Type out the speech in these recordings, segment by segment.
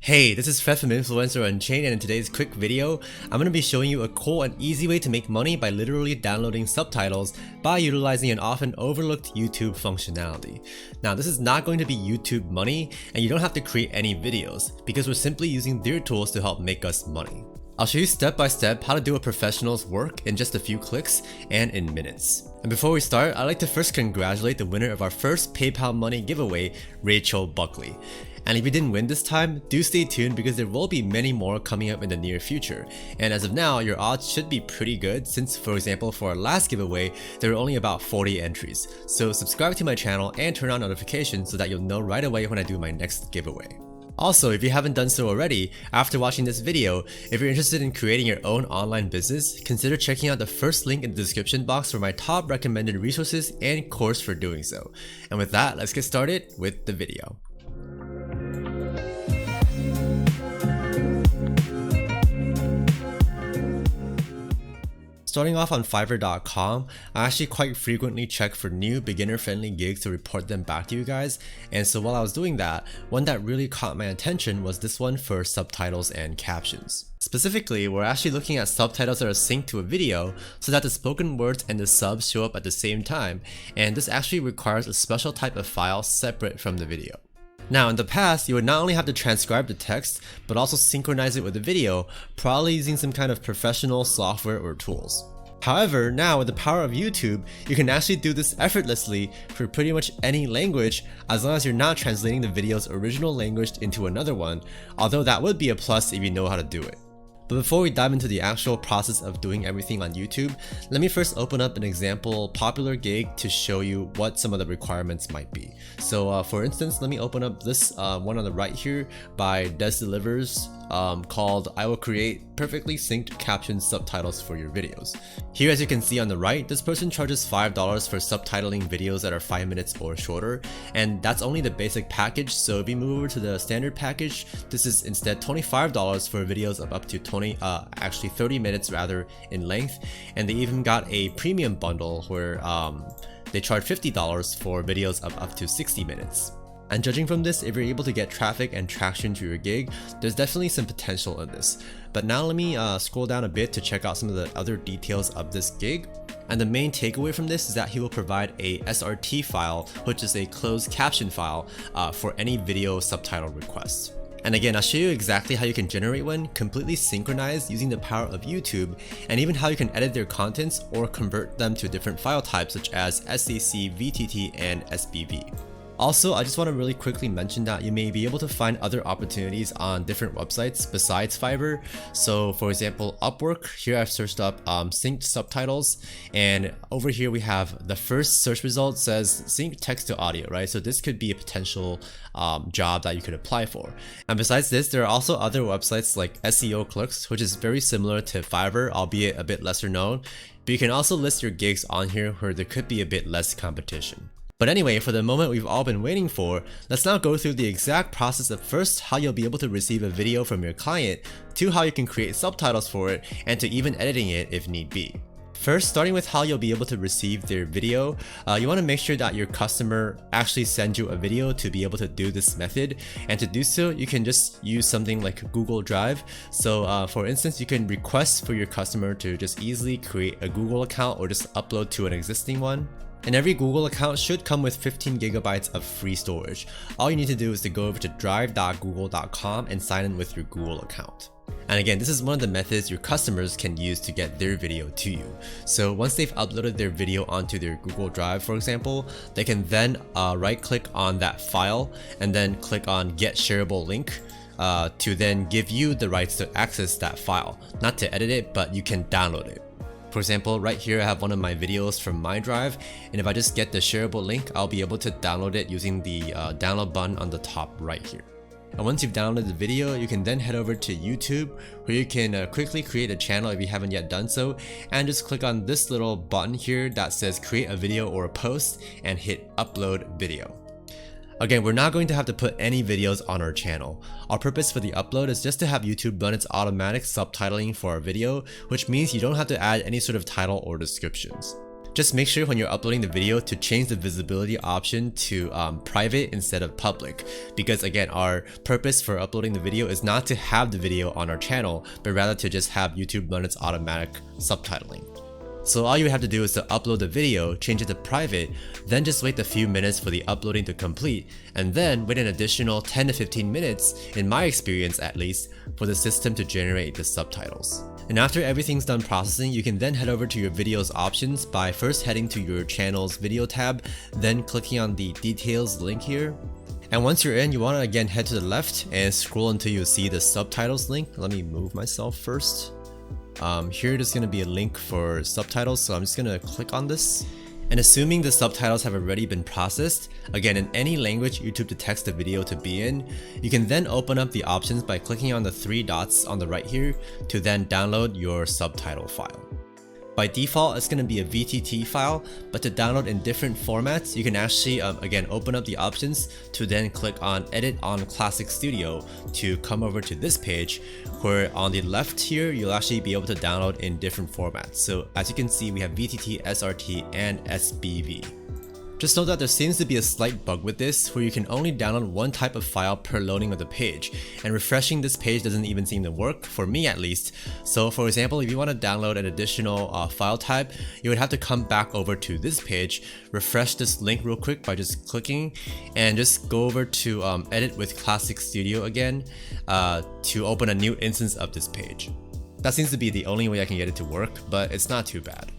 Hey, this is Fred from Influencer Unchained, and in today's quick video, I'm going to be showing you a cool and easy way to make money by literally downloading subtitles by utilizing an often overlooked YouTube functionality. Now, this is not going to be YouTube money, and you don't have to create any videos, because we're simply using their tools to help make us money. I'll show you step by step how to do a professional's work in just a few clicks and in minutes. And before we start, I'd like to first congratulate the winner of our first PayPal money giveaway, Rachel Buckley. And if you didn't win this time, do stay tuned because there will be many more coming up in the near future. And as of now, your odds should be pretty good since, for example, for our last giveaway, there were only about 40 entries. So subscribe to my channel and turn on notifications so that you'll know right away when I do my next giveaway. Also, if you haven't done so already, after watching this video, if you're interested in creating your own online business, consider checking out the first link in the description box for my top recommended resources and course for doing so. And with that, let's get started with the video. Starting off on Fiverr.com, I actually quite frequently check for new beginner-friendly gigs to report them back to you guys, and so while I was doing that, one that really caught my attention was this one for subtitles and captions. Specifically, we're actually looking at subtitles that are synced to a video so that the spoken words and the subs show up at the same time, and this actually requires a special type of file separate from the video. Now, in the past, you would not only have to transcribe the text, but also synchronize it with the video, probably using some kind of professional software or tools. However, now with the power of YouTube, you can actually do this effortlessly for pretty much any language as long as you're not translating the video's original language into another one, although that would be a plus if you know how to do it. But before we dive into the actual process of doing everything on YouTube, let me first open up an example popular gig to show you what some of the requirements might be. So for instance, let me open up this one on the right here by Des Delivers called I will create perfectly synced caption subtitles for your videos. Here, as you can see on the right, this person charges $5 for subtitling videos that are 5 minutes or shorter, and that's only the basic package. So if we move over to the standard package, this is instead $25 for videos of up to 30 minutes rather in length, and they even got a premium bundle where they charge $50 for videos of up to 60 minutes. And judging from this, if you're able to get traffic and traction to your gig, there's definitely some potential in this. But now let me scroll down a bit to check out some of the other details of this gig. And the main takeaway from this is that he will provide a SRT file, which is a closed caption file for any video subtitle requests. And again, I'll show you exactly how you can generate one completely synchronized using the power of YouTube, and even how you can edit their contents or convert them to different file types such as SAC, VTT, and SBV. Also, I just want to really quickly mention that you may be able to find other opportunities on different websites besides Fiverr. So for example, Upwork, here I've searched up synced subtitles, and over here we have the first search result says sync text to audio, right? So this could be a potential job that you could apply for. And besides this, there are also other websites like SEO Clerks, which is very similar to Fiverr, albeit a bit lesser known. But you can also list your gigs on here where there could be a bit less competition. But anyway, for the moment we've all been waiting for, let's now go through the exact process of first how you'll be able to receive a video from your client, to how you can create subtitles for it, and to even editing it if need be. First, starting with how you'll be able to receive their video, you want to make sure that your customer actually sends you a video to be able to do this method. And to do so, you can just use something like Google Drive. So for instance, you can request for your customer to just easily create a Google account or just upload to an existing one. And every Google account should come with 15 gigabytes of free storage. All you need to do is to go over to drive.google.com and sign in with your Google account. And again, this is one of the methods your customers can use to get their video to you. So once they've uploaded their video onto their Google Drive, for example, they can then right click on that file and then click on Get Shareable Link to then give you the rights to access that file. Not to edit it, but you can download it. For example, right here I have one of my videos from my drive, and if I just get the shareable link, I'll be able to download it using the download button on the top right here. And once you've downloaded the video, you can then head over to YouTube, where you can quickly create a channel if you haven't yet done so, and just click on this little button here that says create a video or a post and hit upload video. Again, we're not going to have to put any videos on our channel. Our purpose for the upload is just to have YouTube run its automatic subtitling for our video, which means you don't have to add any sort of title or descriptions. Just make sure when you're uploading the video to change the visibility option to private instead of public, because again, our purpose for uploading the video is not to have the video on our channel, but rather to just have YouTube run its automatic subtitling. So all you have to do is to upload the video, change it to private, then just wait a few minutes for the uploading to complete, and then wait an additional 10 to 15 minutes, in my experience at least, for the system to generate the subtitles. And after everything's done processing, you can then head over to your video's options by first heading to your channel's video tab, then clicking on the details link here. And once you're in, you want to again head to the left and scroll until you see the subtitles link. Let me move myself first. Here there's going to be a link for subtitles, so I'm just going to click on this. And assuming the subtitles have already been processed, again in any language YouTube detects the video to be in, you can then open up the options by clicking on the 3 dots on the right here to then download your subtitle file. By default, it's going to be a VTT file, but to download in different formats, you can actually again open up the options to then click on Edit on Classic Studio to come over to this page, where on the left here, you'll actually be able to download in different formats. So as you can see, we have VTT, SRT, and SBV. Just note that there seems to be a slight bug with this, where you can only download one type of file per loading of the page, and refreshing this page doesn't even seem to work, for me at least. So for example, if you want to download an additional file type, you would have to come back over to this page, refresh this link real quick by just clicking, and just go over to Edit with Classic Studio again to open a new instance of this page. That seems to be the only way I can get it to work, but it's not too bad.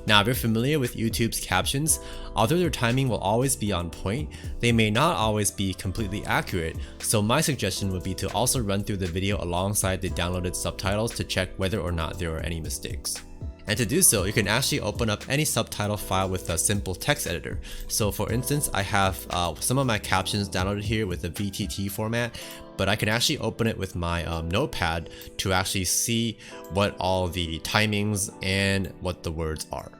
Now, if you're familiar with YouTube's captions, although their timing will always be on point, they may not always be completely accurate, so my suggestion would be to also run through the video alongside the downloaded subtitles to check whether or not there are any mistakes. And to do so, you can actually open up any subtitle file with a simple text editor. So for instance, I have some of my captions downloaded here with the VTT format, but I can actually open it with my notepad to actually see what all the timings and what the words are.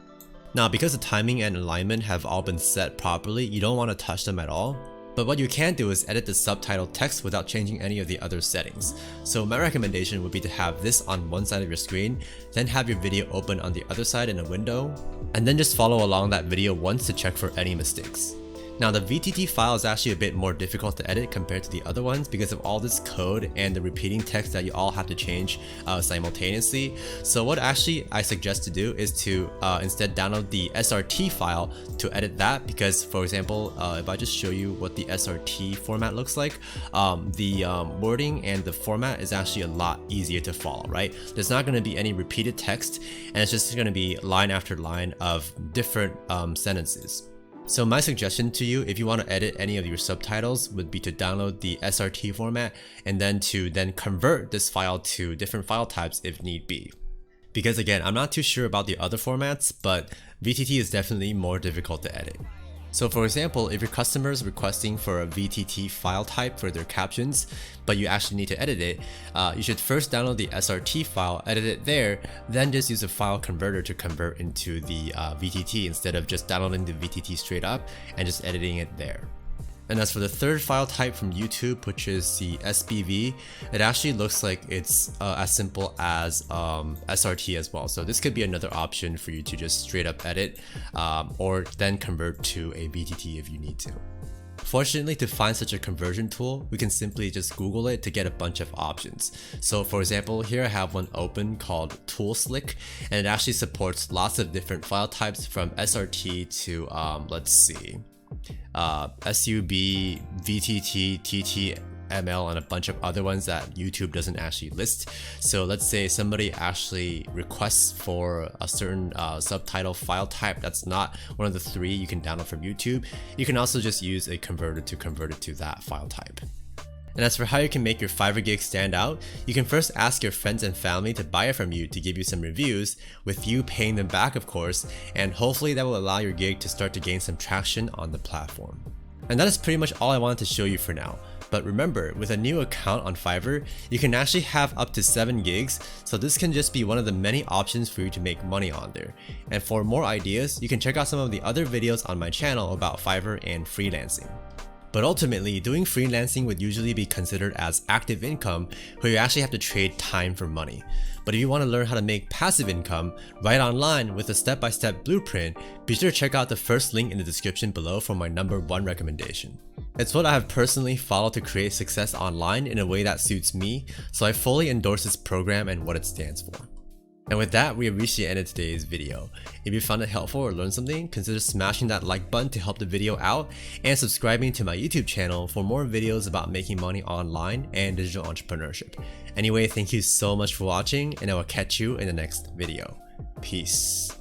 Now, because the timing and alignment have all been set properly, you don't want to touch them at all. But what you can do is edit the subtitle text without changing any of the other settings. So my recommendation would be to have this on one side of your screen, then have your video open on the other side in a window, and then just follow along that video once to check for any mistakes. Now, the VTT file is actually a bit more difficult to edit compared to the other ones because of all this code and the repeating text that you all have to change simultaneously. So what actually I suggest to do is to instead download the SRT file to edit that, because for example, if I just show you what the SRT format looks like, the wording and the format is actually a lot easier to follow, right? There's not going to be any repeated text, and it's just going to be line after line of different sentences. So my suggestion to you, if you want to edit any of your subtitles, would be to download the SRT format and then to convert this file to different file types if need be. Because again, I'm not too sure about the other formats, but VTT is definitely more difficult to edit. So for example, if your customer is requesting for a VTT file type for their captions, but you actually need to edit it, you should first download the SRT file, edit it there, then just use a file converter to convert into the VTT instead of just downloading the VTT straight up and just editing it there. And as for the third file type from YouTube, which is the SBV, it actually looks like it's as simple as SRT as well. So this could be another option for you to just straight up edit or then convert to a VTT if you need to. Fortunately, to find such a conversion tool, we can simply just Google it to get a bunch of options. So for example, here I have one open called ToolSlick, and it actually supports lots of different file types from SRT to let's see, SUB, VTT, TTML, and a bunch of other ones that YouTube doesn't actually list. So let's say somebody actually requests for a certain subtitle file type that's not one of the 3 you can download from YouTube. You can also just use a converter to convert it to that file type. And as for how you can make your Fiverr gig stand out, you can first ask your friends and family to buy it from you to give you some reviews, with you paying them back of course, and hopefully that will allow your gig to start to gain some traction on the platform. And that is pretty much all I wanted to show you for now. But remember, with a new account on Fiverr, you can actually have up to 7 gigs, so this can just be one of the many options for you to make money on there. And for more ideas, you can check out some of the other videos on my channel about Fiverr and freelancing. But ultimately, doing freelancing would usually be considered as active income, where you actually have to trade time for money. But if you want to learn how to make passive income right online with a step-by-step blueprint, be sure to check out the first link in the description below for my #1 recommendation. It's what I have personally followed to create success online in a way that suits me, so I fully endorse this program and what it stands for. And with that, we have reached the end of today's video. If you found it helpful or learned something, consider smashing that like button to help the video out and subscribing to my YouTube channel for more videos about making money online and digital entrepreneurship. Anyway, thank you so much for watching, and I will catch you in the next video. Peace.